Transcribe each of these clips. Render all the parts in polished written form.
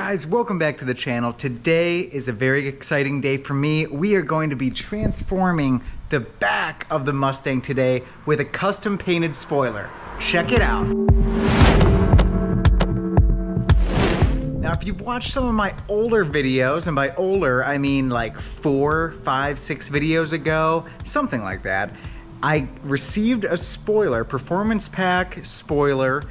Guys, welcome back to the channel. Today is a very exciting day for me. We are going to be transforming the back of the Mustang today with a custom painted spoiler. Check it out. Now, if you've watched some of my older videos, and by older, I mean like 4, 5, 6 videos ago, something like that, I received a spoiler, performance pack spoiler,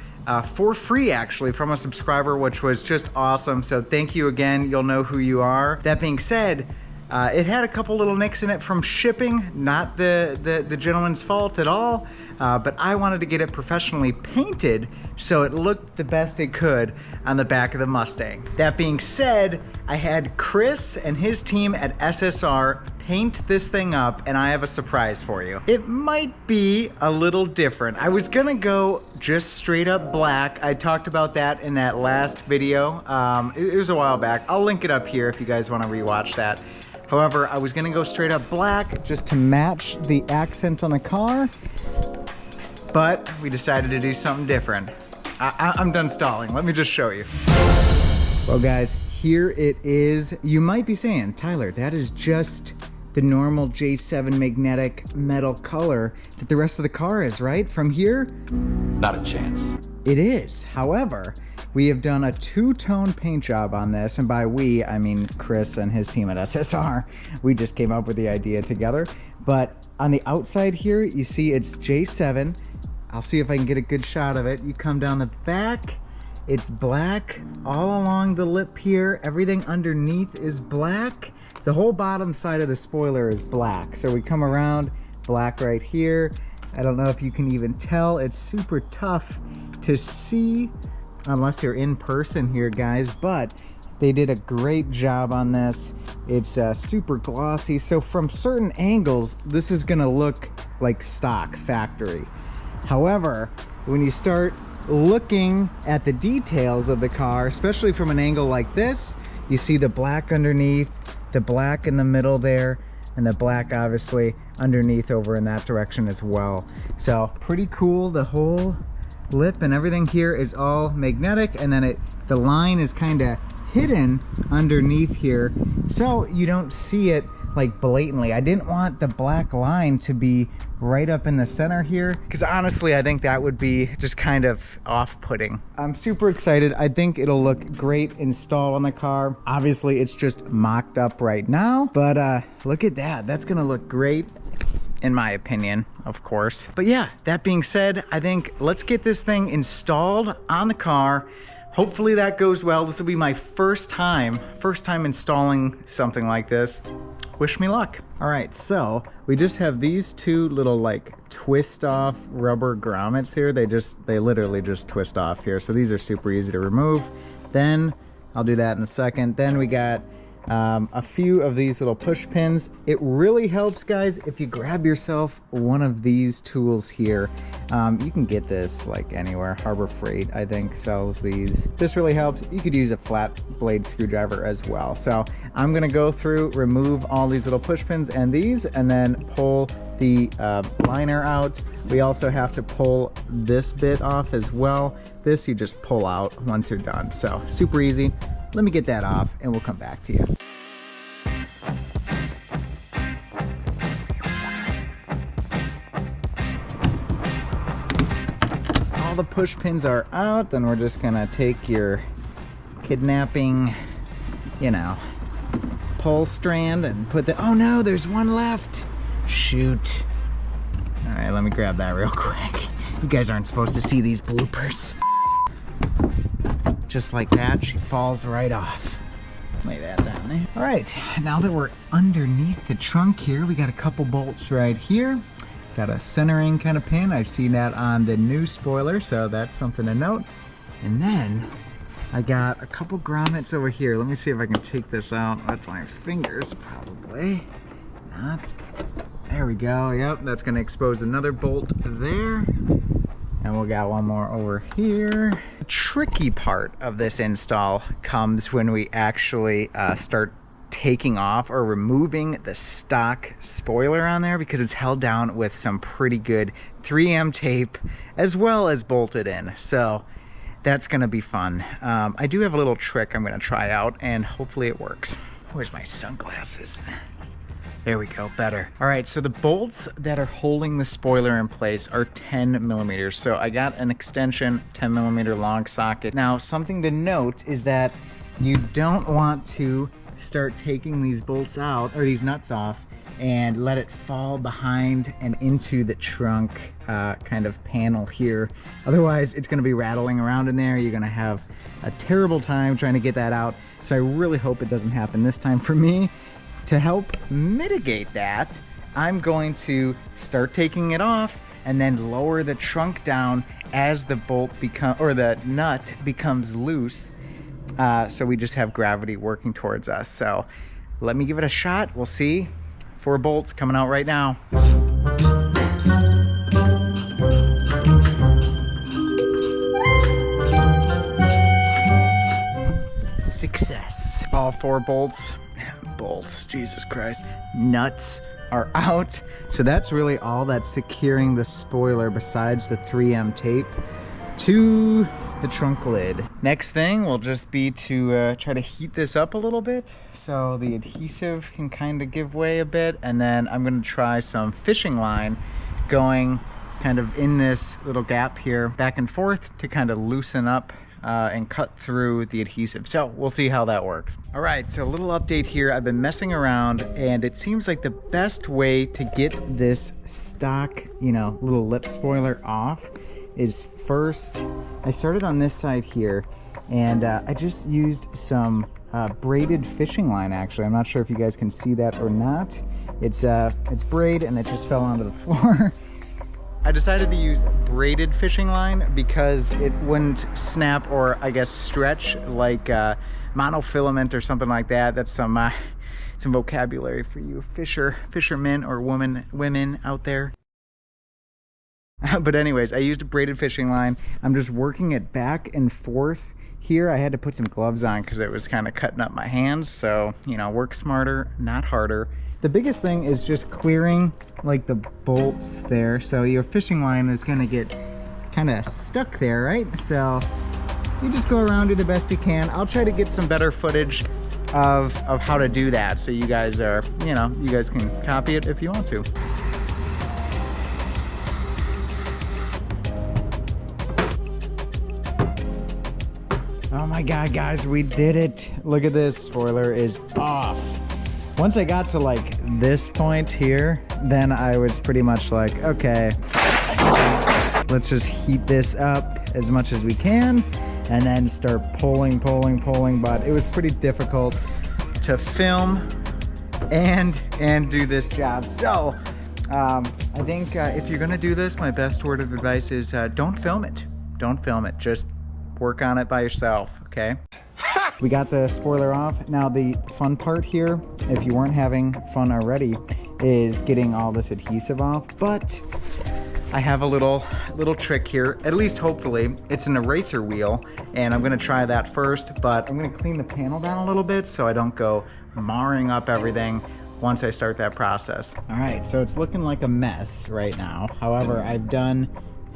for free actually from a subscriber, which was just awesome. So thank you again. You'll know who you are. That being said, it had a couple little nicks in it from shipping, not the gentleman's fault at all, but I wanted to get it professionally painted so it looked the best it could on the back of the Mustang. That being said, I had Chris and his team at SSR paint this thing up, and I have a surprise for you. It might be a little different. I was gonna go just straight up black. I talked about that in that last video. It was a while back. I'll link it up here if you guys wanna rewatch that. However, I was gonna go straight up black just to match the accents on the car, but we decided to do something different. I'm done stalling. Let me just show you. Well guys, here it is. You might be saying, Tyler, that is just the normal J7 magnetic metal color that the rest of the car is, right? From here? Not a chance. It is. However, we have done a two-tone paint job on this, and by we, I mean Chris and his team at SSR. We just came up with the idea together. But on the outside here, you see it's J7. I'll see if I can get a good shot of it. You come down the back, it's black all along the lip here. Everything underneath is black. The whole bottom side of the spoiler is black. So we come around, black right here. I don't know if you can even tell. It's super tough to see unless you're in person here, guys, but they did a great job on this. It's super glossy. So from certain angles, this is gonna look like stock factory. However, when you start looking at the details of the car, especially from an angle like this, you see the black underneath, the black in the middle there, and the black obviously underneath over in that direction as well. So pretty cool. The whole lip and everything here is all magnetic, and then the line is kind of hidden underneath here so you don't see it like blatantly. I didn't want the black line to be right up in the center here because honestly I think that would be just kind of off-putting. I'm super excited. I think it'll look great installed on the car. Obviously it's just mocked up right now, but look at that. That's gonna look great in my opinion, of course. But yeah, that being said, I think let's get this thing installed on the car. Hopefully that goes well. This will be my first time installing something like this. Wish me luck. All right, so we just have these two little like twist off rubber grommets here. They literally just twist off here. So these are super easy to remove. Then I'll do that in a second. Then we got a few of these little push pins. It really helps, guys, if you grab yourself one of these tools here. You can get this like anywhere. Harbor Freight, I think, sells these. This really helps. You could use a flat blade screwdriver as well. So I'm gonna go through, remove all these little push pins and these, and then pull the liner out. We also have to pull this bit off as well. This you just pull out once you're done. So super easy. Let me get that off and we'll come back to you. All the push pins are out, then we're just gonna take your kidnapping, pull strand and put the, oh no, there's one left. Shoot. All right, let me grab that real quick. You guys aren't supposed to see these bloopers. Just like that, she falls right off. Lay that down there. All right, now that we're underneath the trunk here, we got a couple bolts right here. Got a centering kind of pin. I've seen that on the new spoiler, so that's something to note. And then I got a couple grommets over here. Let me see if I can take this out with my fingers, probably. Not. There we go, yep, that's gonna expose another bolt there. And we'll got one more over here. The tricky part of this install comes when we actually start taking off or removing the stock spoiler on there, because it's held down with some pretty good 3M tape as well as bolted in. So that's gonna be fun. I do have a little trick I'm gonna try out, and hopefully it works. Where's my sunglasses? There we go, better. All right, so the bolts that are holding the spoiler in place are 10 millimeters. So I got an extension 10 millimeter long socket. Now, something to note is that you don't want to start taking these bolts out, or these nuts off, and let it fall behind and into the trunk kind of panel here. Otherwise, it's gonna be rattling around in there. You're gonna have a terrible time trying to get that out. So I really hope it doesn't happen this time for me. To help mitigate that, I'm going to start taking it off and then lower the trunk down as the the nut becomes loose. So we just have gravity working towards us. So let me give it a shot. We'll see. 4 bolts coming out right now. Success. All 4 bolts, Jesus Christ, nuts are out. So that's really all that's securing the spoiler besides the 3M tape to the trunk lid. Next thing will just be to try to heat this up a little bit so the adhesive can kind of give way a bit, and then I'm going to try some fishing line going kind of in this little gap here back and forth to kind of loosen up and cut through the adhesive. So we'll see how that works. All right, so a little update here. I've been messing around, and it seems like the best way to get this stock, little lip spoiler off is first, I started on this side here, and I just used some braided fishing line, actually. I'm not sure if you guys can see that or not. It's braid, and it just fell onto the floor. I decided to use braided fishing line because it wouldn't snap, or I guess stretch, like monofilament or something like that. That's some vocabulary for you fishermen or women out there. But anyways, I used a braided fishing line. I'm just working it back and forth here. I had to put some gloves on because it was kind of cutting up my hands. So, work smarter, not harder. The biggest thing is just clearing like the bolts there. So your fishing line is gonna get kind of stuck there, right? So you just go around, do the best you can. I'll try to get some better footage of how to do that. So you guys are, you guys can copy it if you want to. Oh my God, guys, we did it. Look at this, spoiler is off. Once I got to like this point here, then I was pretty much like, okay, let's just heat this up as much as we can and then start pulling, but it was pretty difficult to film and do this job. So I think if you're gonna do this, my best word of advice is don't film it. Don't film it, just work on it by yourself, okay? We got the spoiler off. Now the fun part here, if you weren't having fun already, is getting all this adhesive off, but I have a little trick here, at least hopefully. It's an eraser wheel, and I'm gonna try that first, but I'm gonna clean the panel down a little bit so I don't go marring up everything once I start that process. All right, so it's looking like a mess right now. However, I've done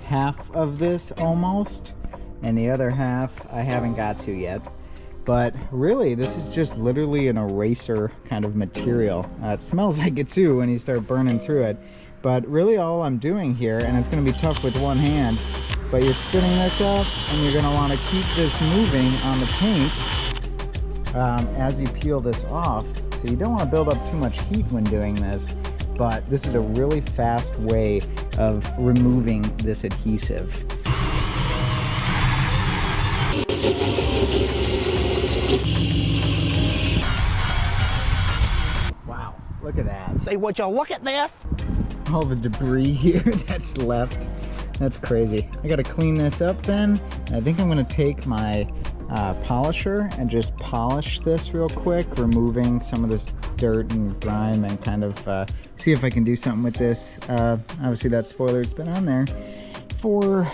half of this almost, and the other half I haven't got to yet. But really, this is just literally an eraser kind of material. It smells like it too when you start burning through it. But really all I'm doing here, and it's gonna be tough with one hand, but you're spinning this up and you're gonna wanna keep this moving on the paint as you peel this off. So you don't wanna build up too much heat when doing this, but this is a really fast way of removing this adhesive. Wow, look at that. Say, would y'all look at this? All the debris here that's left. That's crazy. I gotta clean this up then. I think I'm gonna take my polisher and just polish this real quick, removing some of this dirt and grime, and kind of see if I can do something with this. Obviously that spoiler's been on there for,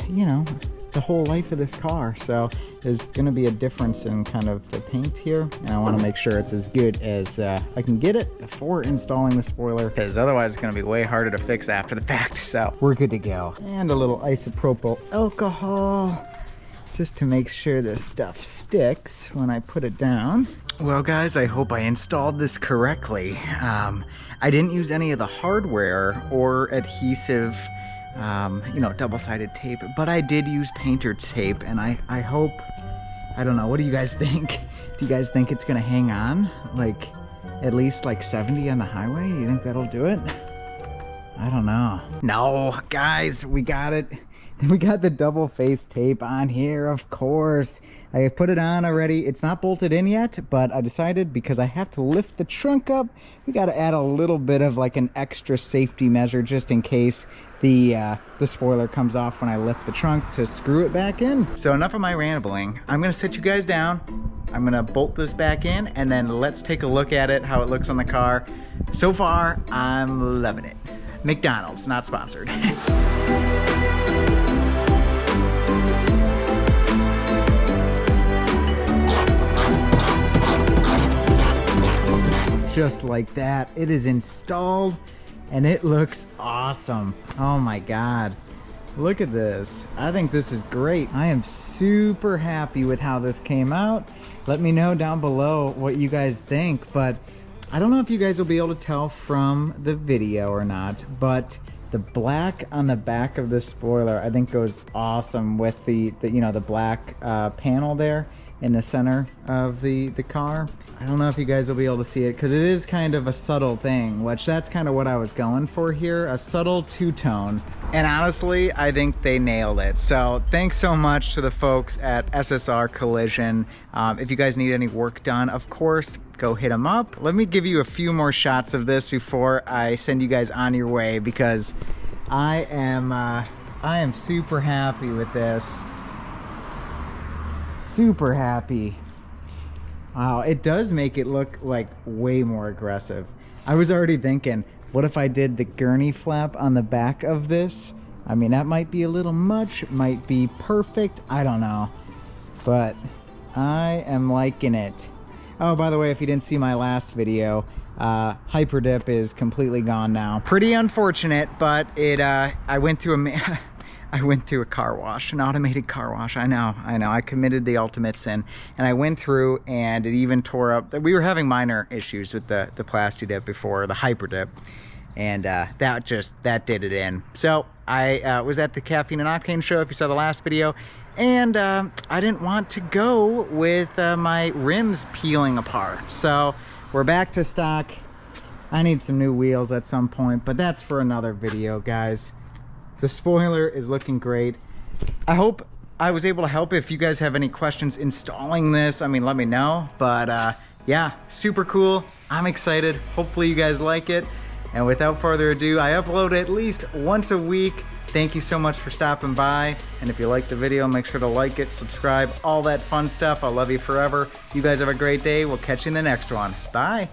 the whole life of this car, so there's gonna be a difference in kind of the paint here, and I want to make sure it's as good as I can get it before installing the spoiler, because otherwise it's gonna be way harder to fix after the fact. So we're good to go. And a little isopropyl alcohol just to make sure this stuff sticks when I put it down. Well guys, I hope I installed this correctly. I didn't use any of the hardware or adhesive, you know, double-sided tape, but I did use painter tape, and I hope, I don't know, what do you guys think? Do you guys think it's gonna hang on? Like, at least like 70 on the highway? You think that'll do it? I don't know. No, guys, we got it. We got the double face tape on here, of course. I put it on already. It's not bolted in yet, but I decided because I have to lift the trunk up, we got to add a little bit of like an extra safety measure just in case the spoiler comes off when I lift the trunk to screw it back in. So enough of my rambling. I'm gonna sit you guys down. I'm gonna bolt this back in, and then let's take a look at it, how it looks on the car. So far, I'm loving it. McDonald's, not sponsored. Just like that, it is installed and it looks awesome. Oh my God, look at this. I think this is great. I am super happy with how this came out. Let me know down below what you guys think, but I don't know if you guys will be able to tell from the video or not, but the black on the back of the spoiler I think goes awesome with the you know, the black panel there in the center of the car. I don't know if you guys will be able to see it because it is kind of a subtle thing, which that's kind of what I was going for here, a subtle two-tone. And honestly, I think they nailed it. So thanks so much to the folks at SSR Collision. If you guys need any work done, of course, go hit them up. Let me give you a few more shots of this before I send you guys on your way, because I am super happy with this. Super happy. Wow, it does make it look like way more aggressive. I was already thinking, what if I did the gurney flap on the back of this? I mean, that might be a little much, might be perfect, I don't know. But I am liking it. Oh, by the way, if you didn't see my last video, Hyper Dip is completely gone now. Pretty unfortunate, but it I went through a car wash, an automated car wash. I know. I committed the ultimate sin. And I went through and it even tore up. We were having minor issues with the Plasti Dip before, the Hyper Dip. And that did it in. So I was at the Caffeine and Octane show, if you saw the last video. And I didn't want to go with my rims peeling apart. So we're back to stock. I need some new wheels at some point, but that's for another video, guys. The spoiler is looking great. I hope I was able to help. If you guys have any questions installing this, I mean, let me know. But yeah, super cool. I'm excited. Hopefully you guys like it. And without further ado, I upload at least once a week. Thank you so much for stopping by. And if you liked the video, make sure to like it, subscribe, all that fun stuff. I love you forever. You guys have a great day. We'll catch you in the next one. Bye.